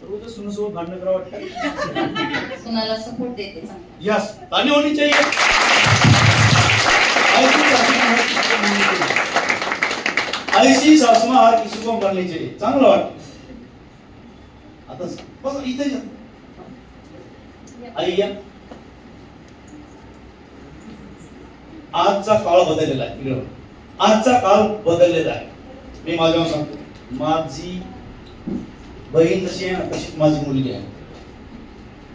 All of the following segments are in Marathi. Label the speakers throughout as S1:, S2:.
S1: रोज सुनसोबत भांडण करावं वाटतं.
S2: सुनाला सपोर्ट देते.
S1: यस, ताली होनी चाहिए. ऐसी सासू हर किसी को बननी चाहिए. चांगलं वाटतं. आता बघा इथे आई या. आजचा काळ बदललेला आहे. आजचा काळ बदललेला आहे. मी माझ्या सांगतो, माझी बहीण जशी आहे तशीच माझी मुलगी आहे.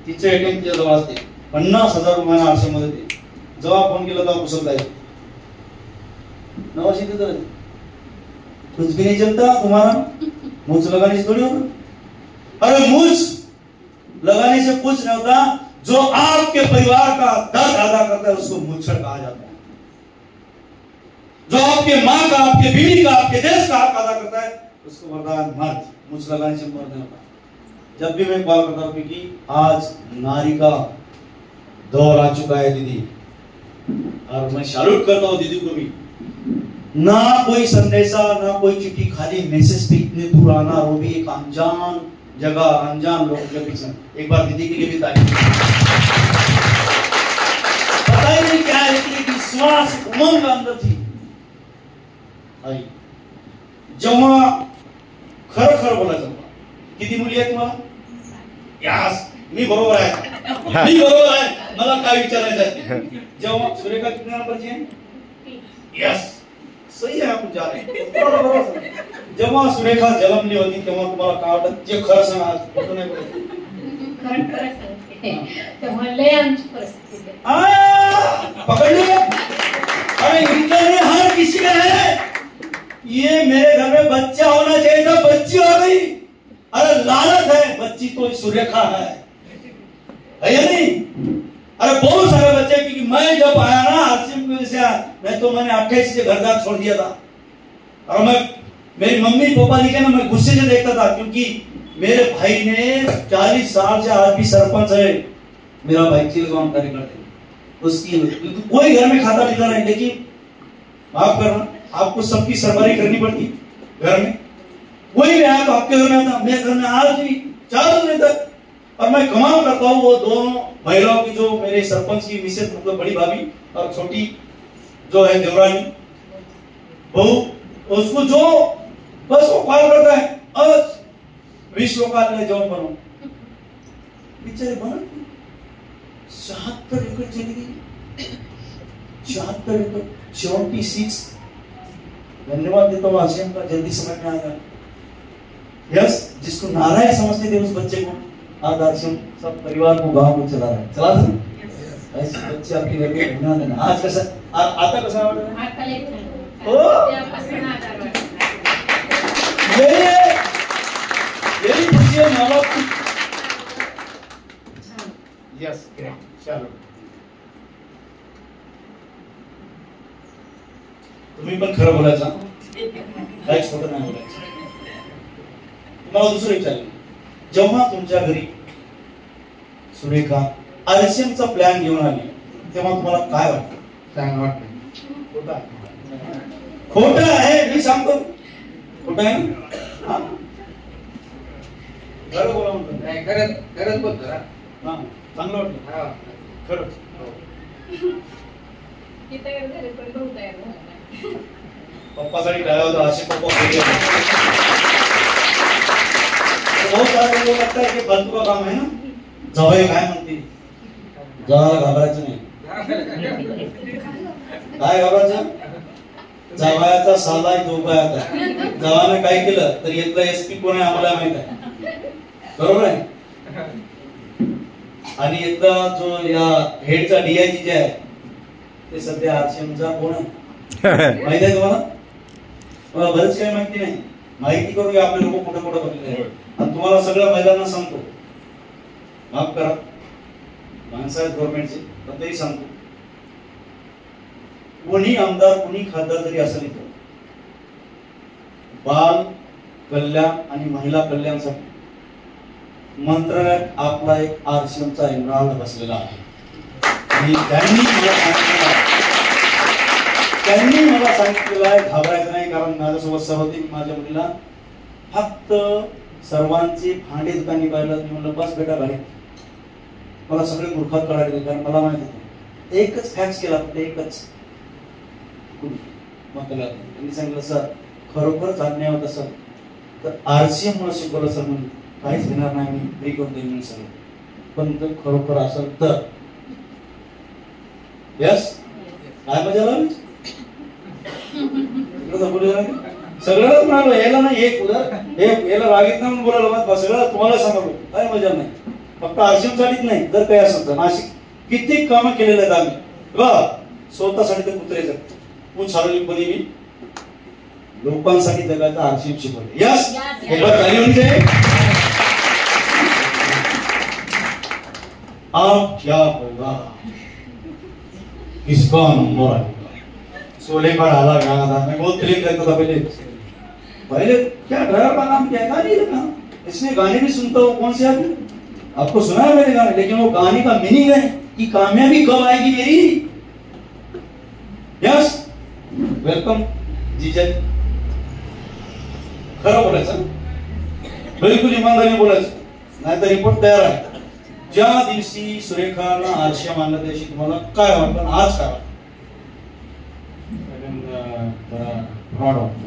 S1: तिचं एटीएम तिच्या जवळ असते. 50,000 रुपयांना आरशामध्ये ते जेव्हा फोन केला तेव्हा पुसत जायचं. नवाशी तिथं कुछ भी नहीं चलता तुम्हारा, मुझ लगाने से थोड़ी होगा. अरे मुझ लगाने से कुछ नहीं होता. जो आपके परिवार का दर्द अदा करता है उसको मुझछड़ कहा जाता है. जो आपके माँ का, आपके बीवी का, आपके देश का हक अदा करता है उसको वरदान मर्द. मुझ लगाने से मर्द नहीं होता. जब भी मैं बात करता हूँ क्योंकि आज नारी का दौर आ चुका है दीदी, और मैं सैल्यूट करता हूँ दीदी को भी. ना कोई संदेशा, ना कोई चिट्ठी, खाली मैसेज पे इतने दूर आना, वो भी एक अनजान जगह, अनजान लोगों के पीछे. एक बार दीदी के लिए भी तारीफ. पता ही नहीं क्या है कि विश्वास उमंग अंदर थी. आई जेव्हा खरं खरं बोलायचं. किती मुली आहेत तुम्हाला? यस, मी बरोबर आहे. मी बरोबर आहे. मला काय विचारायचं आहे? जेव्हा सुरेखा किती नंबरची आहे? यस, सही आहे. आपण जा रहे. जेव्हा सुरेखा जन्मली होती तेव्हा तुम्हाला काय वाटत? जे खरं सांगा, आज खोटं नाही बोलायचं.
S2: तेव्हा लय आमची परिस्थिती
S1: पकड़ लिया. अरे इनका हर किसी का है. ये मेरे घर में बच्चा होना चाहिए था, बच्ची हो गई. अरे लालच है, बच्ची तो सुरेखा है या नहीं? अरे बहुत सारे बच्चे, क्योंकि मैं जब आया ना आरसीएम की वजह से, मैं तो मैंने 28 से घर छोड़ दिया था. और मैं मेरी मम्मी पापा लिखे ना, मैं गुस्से से देखता था, क्योंकि मेरे भाई ने 40 साल से आज भी सरपंच है. मेरा भाई चिलगांव कार्यकर्ता, उसकी कोई घर में खाता पीता नहीं. लेकिन माफ करना, आपको सबकी सरबराही करनी पड़ती घर में. कोई भी आया तो आपके घर में आता. मेरे घर में आज भी 4 दिन तक. और मैं कमाल करता हूँ वो दोनों महिलाओं की, जो मेरे सरपंच की मिसेस, मतलब बड़ी भाभी, और छोटी जो है देवरानी बहू, उसको जो बस वो कॉल करता है, आज विश्व का जॉब बनो. बेचारे बना 74 एकड़ चली गई. 74 एकड़, 76. धन्यवाद देता हूँ आशियम का, जल्दी समझ में आ गया. यस, जिसको नारायण समझते थे उस बच्चे को आज आशियम सब परिवार को, गांव को चला रहा है. चला था ऐसे बच्चे आपके घर में घूमना देना. आज कैसा आता कैसा यही खुशी है माँ बाप की. यस, चलो तुम्ही पण खरं बोलायचं, काहीच खोटं नाही बोलायचं. तुम्हाला दुसरं विचारलं, जेव्हा तुमच्या घरी सुरेखा आरसीएमचा प्लॅन घेऊन आली तेव्हा तुम्हाला काय वाटतं?
S3: चांगलं वाटतं.
S1: खोटं आहे, मी सांगतो. खोटं आहे ना? खरं बोला म्हणतो.
S3: नाही, खरंच बोलतो ना.
S1: हा, चांगलं वाटलं. खरंच. पप्पासाठी डाया होता, असे पप्पा बहुत सारे लोग लगता है कि फालतू का काम है ना. जवाई काय म्हणते, जवाला घाबरायचं नाही. काय घाबरायचं? जवायाचा साला जोपायाचा. जवाने काय केलं तर इथला एसपी कोण आहे आम्हाला माहित आहे. बरोबर आहे. आणि इथला जो या हेडचा डीआयजी जे आहे ते सध्या आरसीएमचा कोण आहे माहिती आहे तुम्हाला? मला बरंच काही माहिती नाही. माहिती करूया आपले लोक कुठे कुठे बसलेले आहेत. आणि तुम्हाला सगळ्या महिलांना सांगतो, माफ करा, माणसं आहेत गव्हर्नमेंटचे, पण तरी सांगतो, कोणी आमदार कोणी खासदार जरी असेल इथं, बाल कल्याण आणि महिला कल्याणासाठी मंत्रालयात आपला एक आरसीएमचा इम्रान बसलेला आहे. आणि त्यांनी मला सांगितलेलं आहे घाबरायचं नाही, कारण माझ्यासोबत सर्वती माझ्या मुलीला फक्त सर्वांची भांडी दुकानी पाहिलं. मी म्हणलं बस बेटा घरी. मला सगळे मूर्खात काढायला, कारण मला माहिती होतं एकच फॅक्स केला फक्त एकच. मग त्याला त्यांनी सांगितलं सर खरोखरच अन्याय होत असेल तर RCM मुळे शिकवलं सर, म्हणून काहीच घेणार नाही मी, फ्री करून देईन म्हणून सर. पण जर खरोखर असेल तर यस काय मजा लागली सगळ्यालाच म्हणालो. याला नाही एक याला रागीत नाही म्हणून बोलायला सगळ्याला तुम्हाला सांगतो काय मजा नाही. फक्त RCM साठीच नाही, जर काही असेल तर नाशिक किती कामं केलेले आहेत आम्ही बघा. स्वतःसाठी तर कुत्रेचं पण सार्वजनिकपणे मी लोकांसाठी जगायचं RCM शिकवलं. यस आप क्या होगा किसका नंबर आएगा. सोले पर आला गाना था, मैं बहुत फिल्म देखता था पहले क्या ड्राइवर का नाम क्या है, गाने लिखा. इसमें गाने भी सुनता हूँ. कौन से आदमी आपको सुना है मेरे गाने, लेकिन वो गाने का मीनिंग है कि कामयाबी कब आएगी मेरी. यस वेलकम जीजा. खरं बोलायचं, बिलकुल इमानदारीने बोलायचं, नाही तर रिपोर्ट तयार आहे. ज्या दिवशी सुरेखाला RCM आणलं त्या दिवशी तुम्हाला काय वाटलं, आज काय वाटतं? फ्रॉड वाटतं.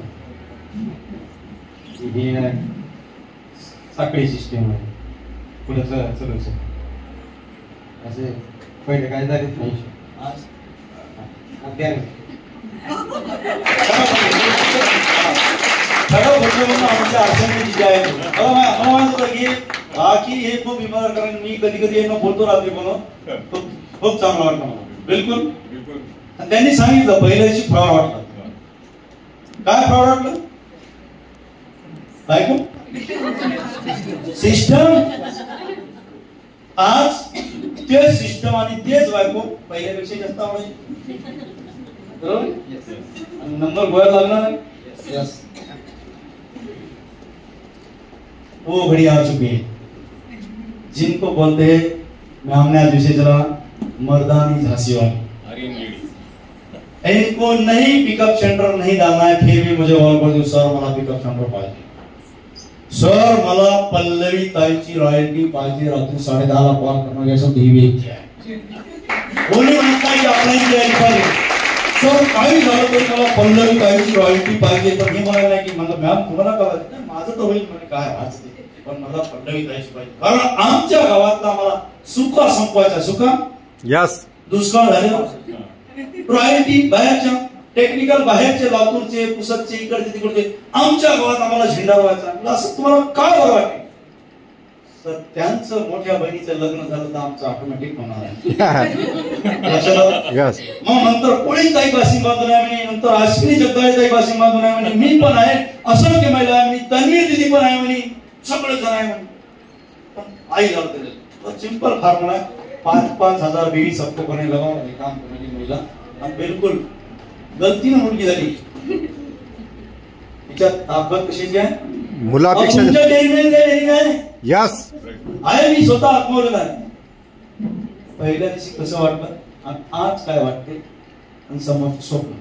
S1: ही साखळी सिस्टीम आहे पुढे चलूच असे पहिले काय झालेच नाही. आज बाकी हे खूप इमारत, कारण मी कधी कधी बोलतो रात्री पण खूप चांगलं वाटतं मला. बिलकुल त्यांनी सांगितलं पहिल्या दिवशी फ्रॉड वाटलं. काय फ्रॉड वाटलं बायको सिस्टम. आज तेच सिस्टम आणि तेच बायको पहिल्यापेक्षा जास्त आवडायची. बरोबर नंबर गोळ्यात लागणार आहे. यस वो घड़ी आ चुकी है जिनको बोलते हैं, मैं हमने आज विषय चला मर्दानी झांसी वाली. इनको नहीं पिकअप सेंटर नहीं डालना है, फिर भी मुझे कॉल कर दो सर मला पिकअप सेंटर पाहिजे, सर मला पल्लवी ताईची रॉयल्टी पाहिजे. रात्री 10:30 कॉल करणार याचं टीव्ही कोणी म्हणताय आपल्याला द्यायला पाहिजे. सर काही झालं तरी मला पल्लवी ताईची रॉयल्टी पाहिजे. पण हे म्हणाले नाही की मला मॅम तुम्हाला काय माझं तर होईल म्हणजे काय व्हायचं ते, पण मला पल्लवी ताईची पाहिजे. कारण आमच्या गावातला मला सुका संपवायचा. सुका यस दुष्काळ झालेला. रॉयल्टी बाहेरच्या टेक्निकल बाहेरचे लातूरचे पुसदचे इकडचे तिकडचे आमच्या गावात आम्हाला झेंडा व्हायचा. असं तुम्हाला काय बरं वाटते तर त्यांचं मोठ्या बहिणीचं लग्न झालं तर आमचं ऑटोमॅटिक होणार आहे. मग नंतर कोणी काही पासिंग बांधून आहे म्हणे, नंतर अश्विनी जगदाळे काही पासिंग बांधून आहे म्हणे, मी पण आहे, असंख्य महिला आहे म्हणे, तन्वीर दिदी पण आहे म्हणे, सगळे जण आहे म्हणे. पण आई झालं सिंपल फॉर्म्युला 5,000 बीवी सबको करने लगा काम करने की महिला. आणि बिलकुल गलतीने मुलगी झाली. तिच्या ताकद कशाची आहे मुलापेक्षा यस आहे. मी स्वतः आत्मवलं आहे. पहिल्या दिवशी कसं वाटलं आणि आज काय वाटते आणि समोर स्वप्न.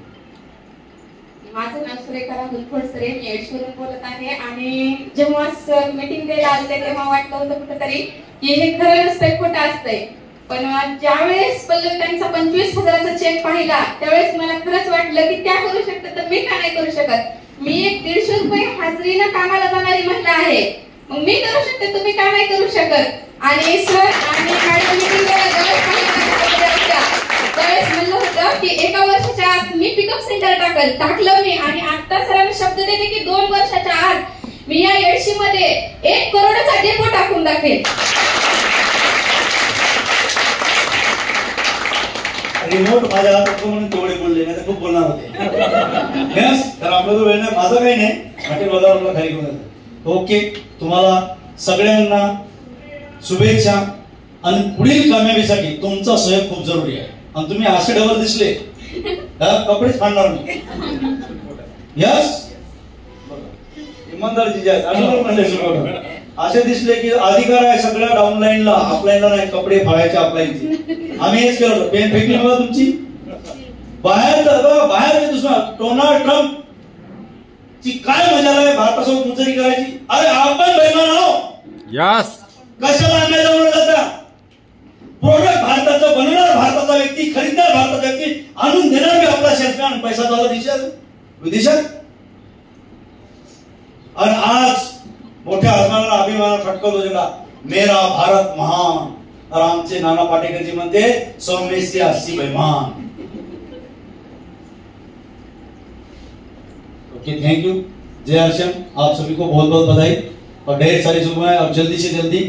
S2: माझं नाव सुरेखा राहुल खोडसरे, मी एडशवरून बोलत आहे. आणि जेव्हा सर मीटिंग द्यायला आले तेव्हा वाटलं होतं कुठेतरी की हे खरं नसतंय, खोटं असतंय. पण ज्यावेळेस पल्लवी त्यांचा 25,000चा चेक पाहिला त्यावेळेस मला खरंच वाटलं की त्या करू शकतात तर मी का नाही करू शकत. मी एक 150 रुपये हाजरीनं कामाला जाणारी महिला आहे, मग मी करू शकते, तुम्ही का नाही करू शकत. आणि सर आणि मॅडम मीटिंग त्यावेळेस म्हणलं होतं की 1 वर्षाच्या आत मी पिकअप सेंटर टाकलं मी. आणि आता सरांना शब्द देते की 2 वर्षाच्या आत मी या एडशी मध्ये 1 करोडचा डेपो टाकून दाखवेल.
S1: रिमोट माझ्या हातात म्हणून तेवढे बोलले नाही तर खूप बोलणार होते. तर आपला जो वेळ नाही माझा काही नाही हॉटेल बाजारला खाली घेऊन जातो. ओके तुम्हाला सगळ्यांना शुभेच्छा आणि पुढील कामयाबीसाठी तुमचा सहयोग खूप जरुरी आहे. आणि तुम्ही असे डबल दिसले कपडेच फाडणार मी. यस इमानदार जी आहेत असे दिसले की अधिकार आहे सगळ्या डाऊनलाईनला, अपलाईनला नाही कपडे फाडायचे अपलाईनचे. आम्ही हेच केलं. पेन फेकली बघा तुमची बाहेर. बाहेर दुसरा डोनाल्ड ट्रम्प ची काय मजा आहे भारतासोबत मुजरी करायची. अरे आपण बेमान आहोत.
S4: यस.
S1: कशाला अमेझॉनवर जाता. प्रोडक्ट भारताचं बनवणार भारताचा व्यक्ती, खरीदणार भारताचा व्यक्ती, आणून देणार मी आपला शेतकऱ्यांना पैसा झाला विदेशात. आणि आज मोठ्या अभिमानाला फटकवतो जगा मेरा भारत महान. और आमचे नाना पाटेकर जी म्हणते सौम्य से 80 बेमान. Okay, thank you. जय हर्षम. आप सभी को बहुत बहुत बधाई और ढेर सारी शुभकामनाएं. और जल्दी से जल्दी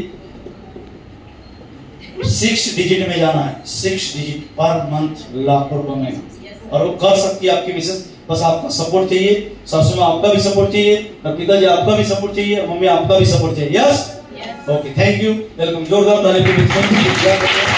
S1: 6 डिजिट में जाना है. 6 डिजिट पर मंथ, लाखों रुपए में. और वो कर सकती है आपकी मिसेस. बस आपका सपोर्ट चाहिए. सासू में आपका भी सपोर्ट चाहिए और पिताजी आपका भी सपोर्ट चाहिए और मम्मी आपका भी सपोर्ट चाहिए. Yes. Okay, thank you. Welcome. जोरदार ताली.